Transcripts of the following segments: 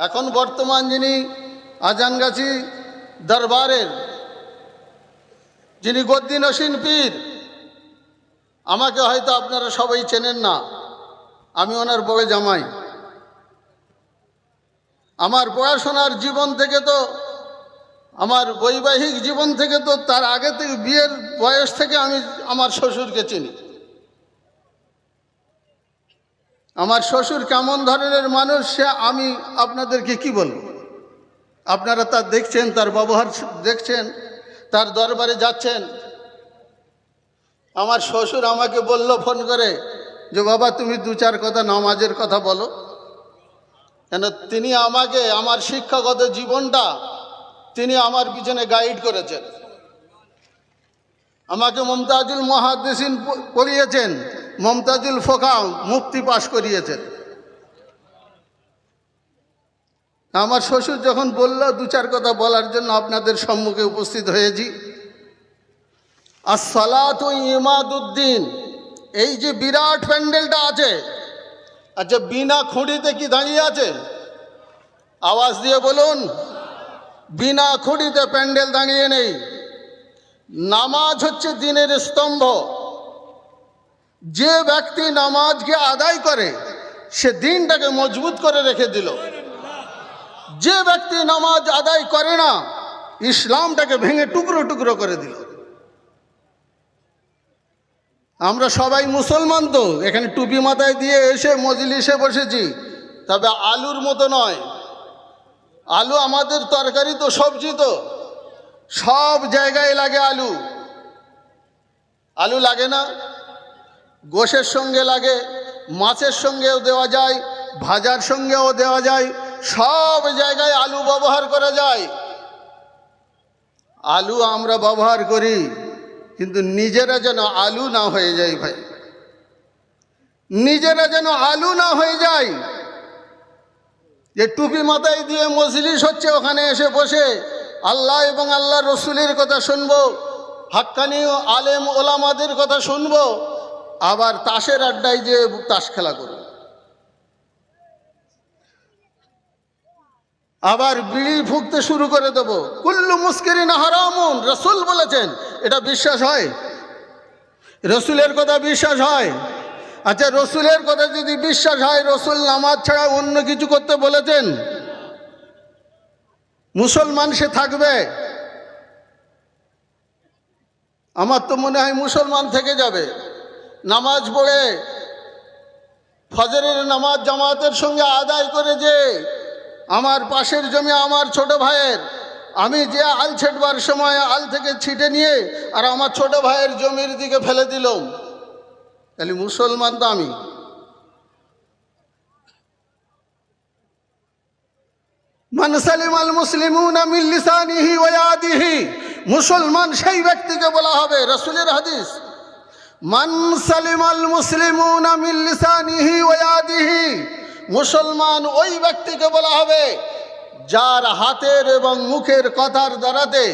এখন বর্তমান যিনি আজানগাছি দরবারের যিনি গদ্দি নসীন পীর, আমাকে হয়তো আপনারা সবাই চেনেন না। আমি ওনার বড় জামাই। আমার পড়াশোনার জীবন থেকে তো, আমার বৈবাহিক জীবন থেকে তো, তার আগে থেকে, বিয়ের বয়স থেকে আমি আমার শ্বশুরকে চিনি। আমার শ্বশুর কেমন ধরনের মানুষ সে আমি আপনাদেরকে কি বলবো। আপনারা তা দেখছেন, তার ব্যবহার দেখছেন, তার দরবারে যাচ্ছেন। আমার শ্বশুর আমাকে বলল ফোন করে যে বাবা তুমি দু চার কথা নামাজের কথা বলো, কেন তিনি আমাকে আমার শিক্ষাগত জীবনটা তিনি আমার পিছনে গাইড করেছেন। আমাকে মুমতাজুল মুহাদ্দিসিন পড়িয়েছেন, মুমতাজুল ফোকা মুফতি পাশ করিয়েছেন। আমার শ্বশুর যখন বলল দু চার কথা বলার জন্য আপনাদের সম্মুখে উপস্থিত হয়েছি। আসসালাতু ইমাদুদ্দিন, এই যে বিরাট প্যান্ডেলটা আছে, আচ্ছা বিনা খুঁড়িতে কি দাঁড়িয়ে আছে? আওয়াজ দিয়ে বলুন। বিনা খুঁড়িতে প্যান্ডেল দাঁড়িয়ে নেই। নামাজ হচ্ছে দিনের স্তম্ভ। যে ব্যক্তি নামাজকে আদায় করে সে দিনটাকে মজবুত করে রেখে দিল। যে ব্যক্তি নামাজ আদায় করে না, ইসলামটাকে ভেঙে টুকরো টুকরো করে দিল। আমরা সবাই মুসলমান তো, এখানে টুপি মাথায় দিয়ে এসে মজলিসে বসেছি, তবে আলুর মতো নয়। আলু আমাদের তরকারি তো, সবজি তো, সব জায়গায় লাগে আলু। আলু লাগে না? গোশের সঙ্গে লাগে, মাছের সঙ্গেও দেওয়া যায়, ভাজার সঙ্গেও দেওয়া যায়, সব জায়গায় আলু ব্যবহার করা যায়। আলু আমরা ব্যবহার করি, কিন্তু নিজেরা যেন আলু না হয়ে যায় ভাই, নিজেরা যেন আলু না হয়ে যায়। যে টুপি মাথায় দিয়ে মজলিস হচ্ছে, ওখানে এসে বসে আল্লাহ এবং আল্লাহ রসুলের কথা শুনবো, হাক্কানি আলেম ওলামাদের কথা শুনবো, আবার তাসের আড্ডায় যে তাস খেলা করব, আবার বিড়ি ফুঁকতে শুরু করে দেবো। কুল্লু মুস্কিরিন হারামুন, রসুল বলেছেন। এটা বিশ্বাস হয়? রসুলের কথা বিশ্বাস হয়? আচ্ছা রসুলের কথা যদি বিশ্বাস হয়, রসুল নামাজ ছাড়া অন্য কিছু করতে বলেছেন? মুসলমান সে থাকবে? আমার তো মনে হয় মুসলমান থেকে যাবে। নামাজ পড়ে ফজরের নামাজ জামাতের সঙ্গে আদায় করে যে আমার পাশের জমি আমার ছোট ভাইয়ের, আমি যে আল ছেটবার সময় আল থেকে ছিটে নিয়ে আর আমার ছোট ভাইয়ের জমির দিকে ফেলে দিলাম, তাহলে মুসলমান তো আমি। মান সালিমাল মুসলিমুনা মিন লিসানিহি ওয়া ইয়াদিহি, মুসলমান সেই ব্যক্তিকে বলা হবে, রাসূলের হাদিস, মান সালিমাল মুসলিমুনা মিন লিসানিহি ওয়া ইয়াদিহি, মুসলমান ওই ব্যক্তিকে বলা হবে যার হাতের এবং মুখের কথার দ্বারাতে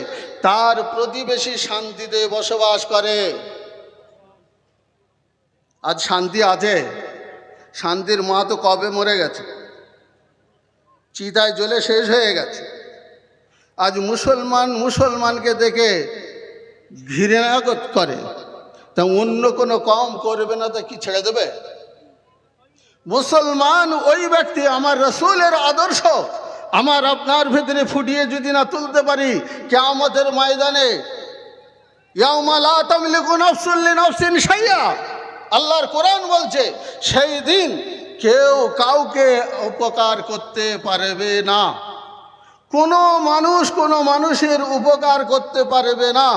তার প্রতিবেশী শান্তিতে বসবাস করে। আজ শান্তি আছে? শান্তির মা তো কবে মরে গেছে, চিতায় জ্বলে শেষ হয়ে গেছে। আজ মুসলমানকে দেখে ঘৃণা করে, তা অন্য কোনো কম করবে না তো কি ছেড়ে দেবে? মুসলমান ওই ব্যক্তি, আমার রসুলের আদর্শ আমার আপনার ভেতরে ফুটিয়ে যদি না তুলতে পারি, কিয়ামতের ময়দানে ইয়াউমা লা তামলিকু নাফসুন লিনাফসিন শাইআ, আল্লাহর কোরআন বলছে সেই দিন কেউ কাউকে উপকার করতে পারবে না। কোনো মানুষের উপকার করতে পারবে না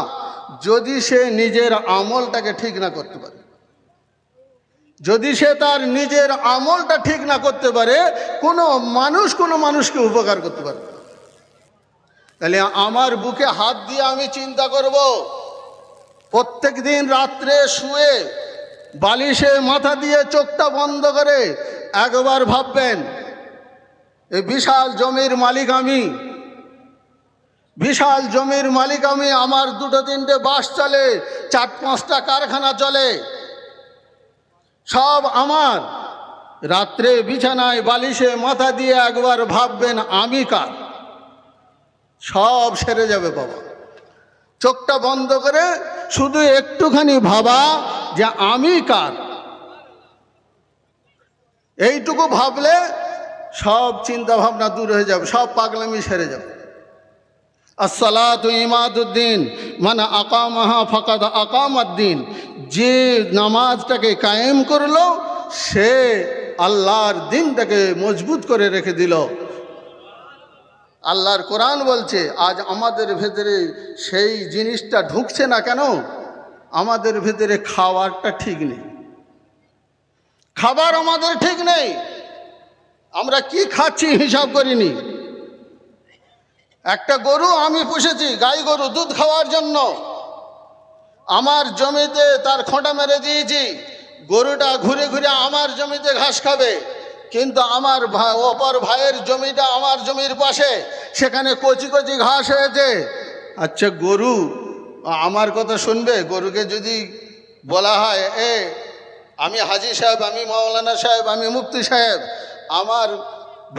যদি সে নিজের আমলটাকে ঠিক না করতে পারে। যদি সে তার নিজের আমলটা ঠিক না করতে পারে, কোনো মানুষকে উপকার করতে পারে। তাহলে আমার বুকে হাত দিয়ে আমি চিন্তা করব, প্রত্যেক দিন রাত্রে শুয়ে বালিশে মাথা দিয়ে চোখটা বন্ধ করে একবার ভাববেন, এই বিশাল জমির মালিক আমি, বিশাল জমির মালিক আমি, আমার দুটো তিনটে বাস চলে, 4-5টা কারখানা চলে, সব আমার। রাত্রে বিছানায় বালিশে মাথা দিয়ে একবার ভাববেন আমি কার, সব সেরে যাবে বাবা। চোখটা বন্ধ করে শুধু একটুখানি ভাবা যে আমি কার, এইটুকু ভাবলে সব চিন্তা ভাবনা দূর হয়ে যাবে, সব পাগলামি সেরে যাবে। আসসালাতু ইমাদুদ্দিন মানে আকামাহা ফাকাদ আকামাদ্দিন, যে নামাজটাকে কায়েম করলো সে আল্লাহর দিনটাকে মজবুত করে রেখে দিল। আল্লাহর কোরআন বলছে আজ আমাদের ভেতরে সেই জিনিসটা ঢুকছে না কেন? আমাদের ভেতরে খাওয়ারটা ঠিক নেই, খাবার আমাদের ঠিক নেই। আমরা কি খাচ্ছি হিসাব করিনি। একটা গরু আমি পুষেছি, গাই গরু, দুধ খাওয়ার জন্য। আমার জমিতে তার খোঁটা মেরে দিয়েছি, গরুটা ঘুরে ঘুরে আমার জমিতে ঘাস খাবে। কিন্তু আমার অপর ভাইয়ের জমিটা আমার জমির পাশে, সেখানে কচি কচি ঘাস হয়েছে। আচ্ছা, গরু আমার কথা শুনবে? গরুকে যদি বলা হয় আমি হাজি সাহেব, আমি মাওলানা সাহেব, আমি মুফতি সাহেব, আমার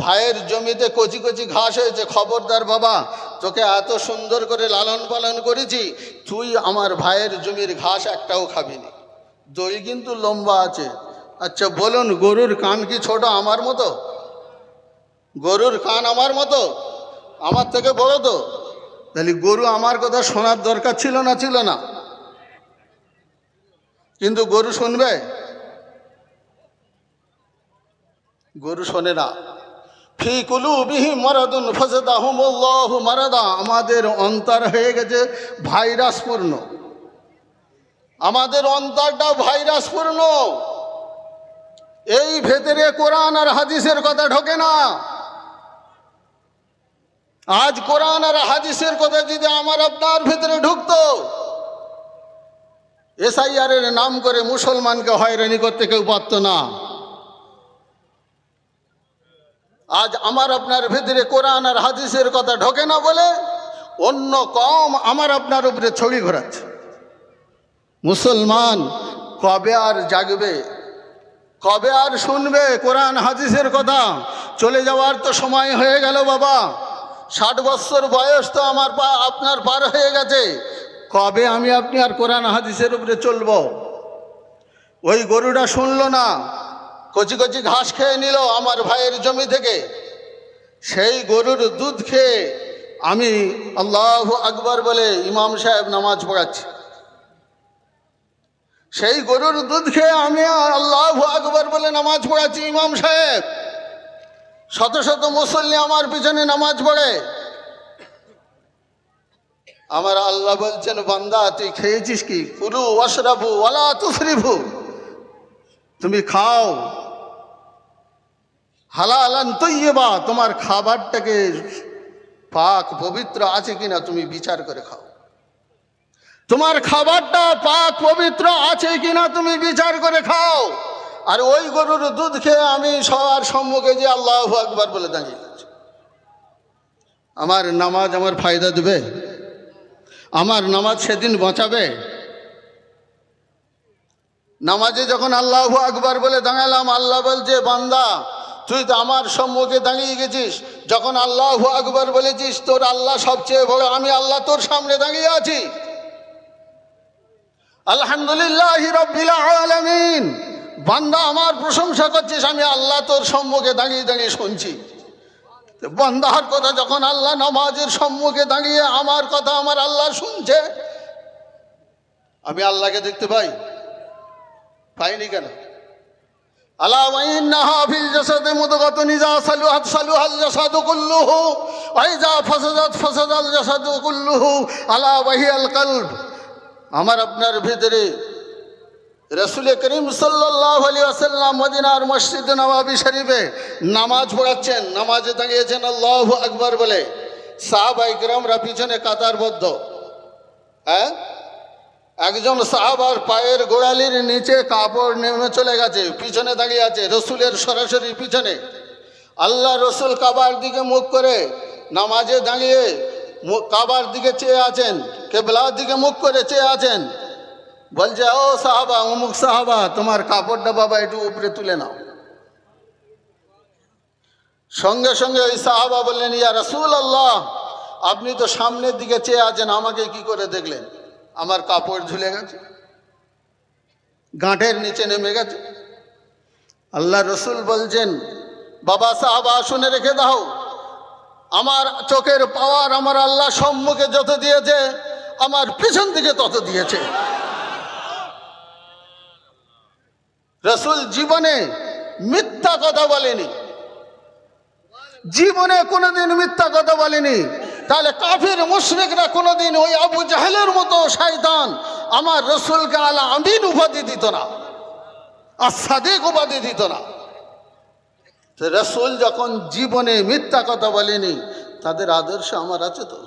ভাইয়ের জমিতে কচি কচি ঘাস হয়েছে, খবরদার বাবা, তোকে এত সুন্দর করে লালন পালন করেছি, তুই আমার ভাইয়ের জমির ঘাস একটাও খাবি না, দড়ি কিন্তু লম্বা আছে। আচ্ছা বলুন, গরুর কান কি ছোট আমার মতো? গরুর কান আমার মতো? আমার থেকে বড় তো। তাহলে গরু আমার কথা শোনার দরকার ছিল না? ছিল না। কিন্তু গরু শুনবে? গরু শোনে না। ফি কুলুবিহিম মারাদুন ফাযাদাহুমুল্লাহু মারাদা, আমাদের অন্তর হয়ে গেছে ভাইরাসপূর্ণ, আমাদের অন্তরটা ভাইরাসপূর্ণ। এই ভেতরে কোরআন আর হাদিসের কথা ঢোকে না। আজ কোরআন আর হাদিসের কথা যদি আমার আপনার ভেতরে ঢুকতো, এসআইআর এর নাম করে মুসলমানকে হয়রানি করতে কেউ পারত না। আজ আমার আপনার ভেতরে কোরআন আর হাদিসের কথা ঢোকে না বলে অন্য কম আমার আপনার উপরে ছড়ি ঘোরাচ্ছে। মুসলমান কবে আর জাগবে? কবে আর শুনবে কোরআন হাদিসের কথা? চলে যাওয়ার তো সময় হয়ে গেল বাবা। 60 বছর বয়স তো আমার আপনার পার হয়ে গেছে। কবে আমি আপনি আর কোরআন হাদিসের উপরে চলব? ওই গরুটা শুনলো না, কচি কচি ঘাস খেয়ে নিল আমার ভাইয়ের জমি থেকে। সেই গরুর দুধ খেয়ে আমি আল্লাহু আকবার বলে ইমাম সাহেব নামাজ পড়াচ্ছি। সেই গরুর দুধ খেয়ে আমি আল্লাহু আকবার বলে নামাজ পড়াচ্ছি ইমাম সাহেব। শত শত মুসল্লি আমার পিছনে নামাজ পড়ে। আমার আল্লাহ বলছেন, বান্দা তুই খেয়েছিস কি? কুলু ওয়াশরাবু ওয়ালা তুসরিফু, তুমি খাও হালালান তাইয়্যিবা, তোমার খাবারটাকে পাক পবিত্র আছে কিনা তুমি বিচার করে খাও। তোমার খাবারটা পাক পবিত্র আছে কিনা তুমি বিচার করে খাও। আর ওই গরুর দুধ খেয়ে আমি সবার সম্মুখে যে আল্লাহু আকবার বলে দাঁড়িয়ে গেছি। আমার নামাজ আমার ফায়দা দেবে? আমার নামাজ সেদিন বাঁচাবে? নামাজে যখন আল্লাহু আকবার বলে দাঁড়ালাম, আল্লাহ বলছে, বান্দা তুই তো আমার সম্মুখে দাঁড়িয়ে গেছিস, যখন আল্লাহু আকবার বলেছিস তোর আল্লাহ সবচেয়ে বড়, আমি আল্লাহ তোর সামনে দাঁড়িয়ে আছি। আলহামদুলিল্লাহি রাব্বিল আলামিন, বান্দা আমার প্রশংসা করছিস, আমি আল্লাহ তোর সম্মুখে দাঁড়িয়ে দাঁড়িয়ে শুনছি। বান্দার কথা যখন আল্লাহ নামাজের সম্মুখে দাঁড়িয়ে আমার কথা আমার আল্লাহ শুনছে, আমি আল্লাহকে দেখতে পাইনি কেন? আলা ওয়া ইন্নাহা ফিল জাসাদি মুদগাতুন ইযা সালুহাত সালুহাল জাসাদু কুল্লুহু ওয়া ইযা ফাসাদাত ফাসাদাল জাসাদু কুল্লুহু আলা ওয়া হিয়াল কলব। আমার আপনার ভিতরে রাসূল করিম সাল্লাল্লাহু আলাইহি ওয়াসাল্লাম মদিনার মসজিদ নববী শরীফে নামাজ পড়াচ্ছেন, নামাজে দাঁড়িয়েছেন আল্লাহু আকবার বলে। সাহাবায়ে কিরামরা পিছনে কাতারবদ্ধ। একজন সাহাবার পায়ের গোড়ালির নিচে কাপড় নেমে চলে গেছে, পিছনে দাঁড়িয়ে আছে রসুলের সরাসরি পিছনে। আল্লাহ রসুল কাবার দিকে মুখ করে নামাজে দাঁড়িয়ে কাবার দিকে চেয়ে আছেন, কেবলার দিকে মুখ করে চেয়ে আছেন। বলছে, ও সাহাবা, অমুক সাহাবা, তোমার কাপড়টা বাবা একটু উপরে তুলে নাও। সঙ্গে সঙ্গে ওই সাহাবা বললেন, ইয়া রাসূলুল্লাহ, আপনি তো সামনের দিকে চেয়ে আছেন, আমাকে কি করে দেখলেন? আমার কাপড় ঝুলে গেছে, গাঁটের নিচে নেমে গেছে। আল্লাহ রসুল বলছেন, বাবা সাহাবা শুনে রেখে দাও, আমার চোখের পাওয়ার আমার আল্লাহ সম্মুখে যত দিয়েছে, আমার পিছন দিকে তত দিয়েছে। রসুল জীবনে মিথ্যা কথা বলেনি, জীবনে কোনোদিন মিথ্যা কথা বলেনি। তাহলে কাফির মুশরিকরা কোনোদিন ওই আবু জাহেলের মতো শয়তান আমার রসুলকে আল আমিন উপাধি দিত না, আর সাদিক উপাধি দিত না। রসুল যখন জীবনে মিথ্যা কথা বলেনি, তাদের আদর্শ আমার আছে তো।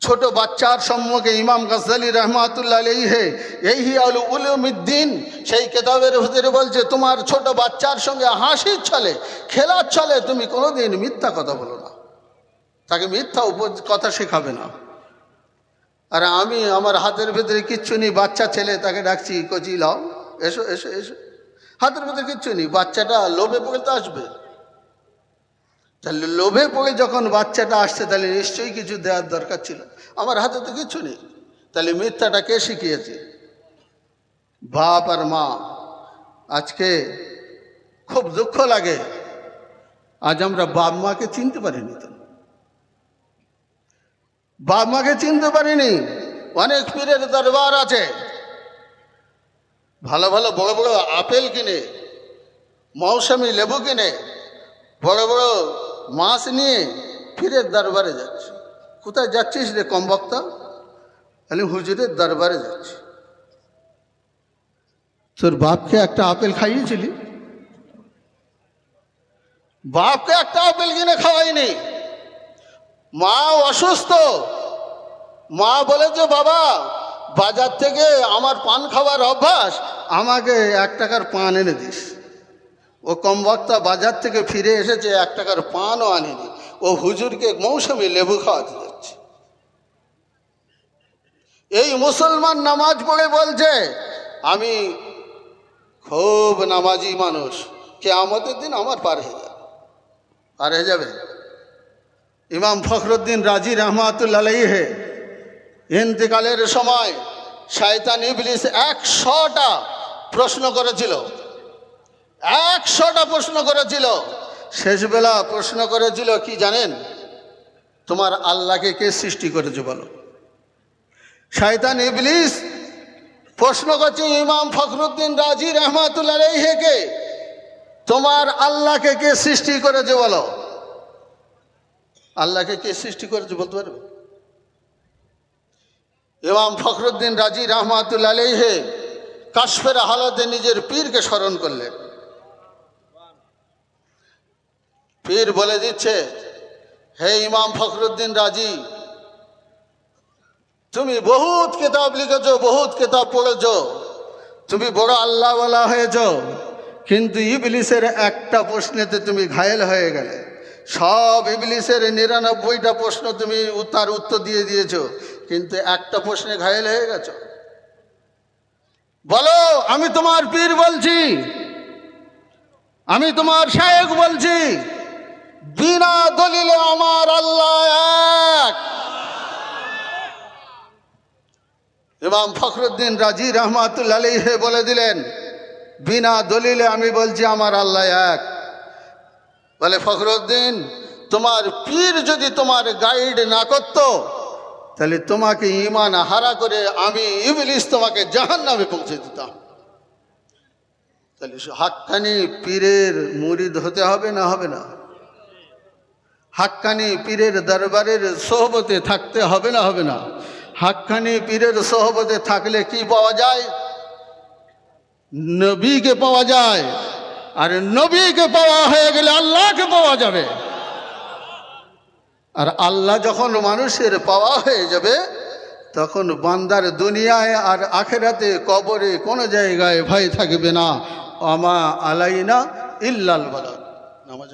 ছোট বাচ্চার সম্মুখে ইমাম গাজ্জালী রহমাতুল্লাহ আলাইহি ইহইয়াউল উলুমিদ্দিন সেই কিতাবের ভিতরে বলছে, তোমার ছোট বাচ্চার সঙ্গে হাসির ছলে খেলার ছলে তুমি কোনোদিন মিথ্যা কথা বলো না, তাকে মিথ্যা কথা শেখাবে না। আর আমি আমার হাতের ভিতরে কিচ্ছু নেই, বাচ্চা ছেলে, তাকে ডাকছি, কচি লাও, এসো এসো এসো, হাতের ভিতরে কিচ্ছু নেই, বাচ্চাটা লোভে পড়ে তো আসবে। তাহলে লোভে পড়ে যখন বাচ্চাটা আসছে, তাহলে নিশ্চয়ই কিছু দেওয়ার দরকার ছিল, আমার হাতে তো কিচ্ছু নেই। তাহলে মিথ্যাটা কে শিখিয়েছে? বাপ আর মা। আজকে খুব দুঃখ লাগে, আজ আমরা বাপ মাকে চিনতে পারিনি তো, বাপ মাকে চিনতে পারিনি। অনেক পীরের দরবার আছে, ভালো ভালো বড় বড় আপেল কিনে, মৌসুমি লেবু কিনে, বড় বড় মাছ নিয়ে পীরের দরবারে যাচ্ছে। কোথায় যাচ্ছিস রে কম বক্তা? তাহলে হুজুরের দরবারে যাচ্ছি। তোর বাপকে একটা আপেল খাইয়েছিলি? বাপকে একটা আপেল কিনে খাওয়াইনি। মা অসুস্থ, মা বলেছে, বাবা বাজার থেকে আমার পান খাওয়ার অভ্যাস, আমাকে 1 টাকার পান এনে দিস। ও কম বক্তা বাজার থেকে ফিরে এসেছে, 1 টাকার পানও আনেনি, ও হুজুরকে মৌসুমি লেবু খাওয়াতে যাচ্ছে। এই মুসলমান নামাজ পড়ে বলছে, আমি খুব নামাজি মানুষ, কিয়ামতের দিন আমার পার হয়ে যাবে, পার হয়ে যাবে। ইমাম ফখরুদ্দিন রাজি রহমাতুল্লাহ আলাইহি ইন্তেকালের সময় শয়তান ইবলিস 100টা প্রশ্ন করেছিল, 100টা প্রশ্ন করেছিল। শেষবেলা প্রশ্ন করেছিল কি জানেন? তোমার আল্লাহকে কে সৃষ্টি করেছে বলো। শয়তান ইবলিস প্রশ্ন করছে ইমাম ফখরুদ্দিন রাজি রহমাতুল্লাহ আলাইহিকে, তোমার আল্লাহকে কে সৃষ্টি করেছে বলো। আল্লাহকে কে সৃষ্টি করেছে বলতে পারবে? ইমাম ফখরুদ্দিন রাজি রহমাতুল্লাহ আলাইহি কাশফের হালতে নিজের পীরকে স্মরণ করলেন। পীর বলে দিচ্ছে, হে ইমাম ফখরুদ্দিন রাজি, তুমি বহুত কিতাব লিখেছো, বহুত কিতাব পড়েছো, তুমি বড় আল্লাহওয়ালা হয়েছ, কিন্তু ইবলিসের একটা প্রশ্নেতে তুমি ঘায়েল হয়ে গেলে। সব ইবলিসের 99টা প্রশ্ন তুমি তার উত্তর দিয়ে দিয়েছো, কিন্তু একটা প্রশ্নে ঘায়েল হয়ে গেছো। বলো, আমি তোমার পীর বলছি, আমি তোমার শায়েখ বলছি, বিনা দলিলে আমার আল্লাহ এক। ইমাম ফখরুদ্দিন রাজি রহমাতুল্লাহ আলাইহি বলে দিলেন, বিনা দলিলে আমি বলছি আমার আল্লাহ এক। বলে ফখরুদ্দিন, তোমার পীর যদি তোমার গাইড না করতো, তাহলে তোমাকে ঈমান হারা করে আমি ইবলিস তোমাকে জাহান্নামে পৌঁছে দিতাম। তাহলে হাক্কানি পীরের মুরিদ হতে হবে না হবে না? হাক্কানি পীরের দরবারের সোহবতে থাকতে হবে না হবে না? হাক্কানি পীরের সোহবতে থাকলে কি পাওয়া যায়? নবীকে পাওয়া যায়, আর নবীকে পাওয়া হয়ে গেলে আল্লাহকে পাওয়া যাবে। আর আল্লাহ যখন মানুষের পাওয়া হয়ে যাবে, তখন বান্দার দুনিয়ায় আর আখেরাতে কবরে কোনো জায়গায় ভয় থাকবে না। আমা আলাইনা ইল্লাল বালাগ। নামাজ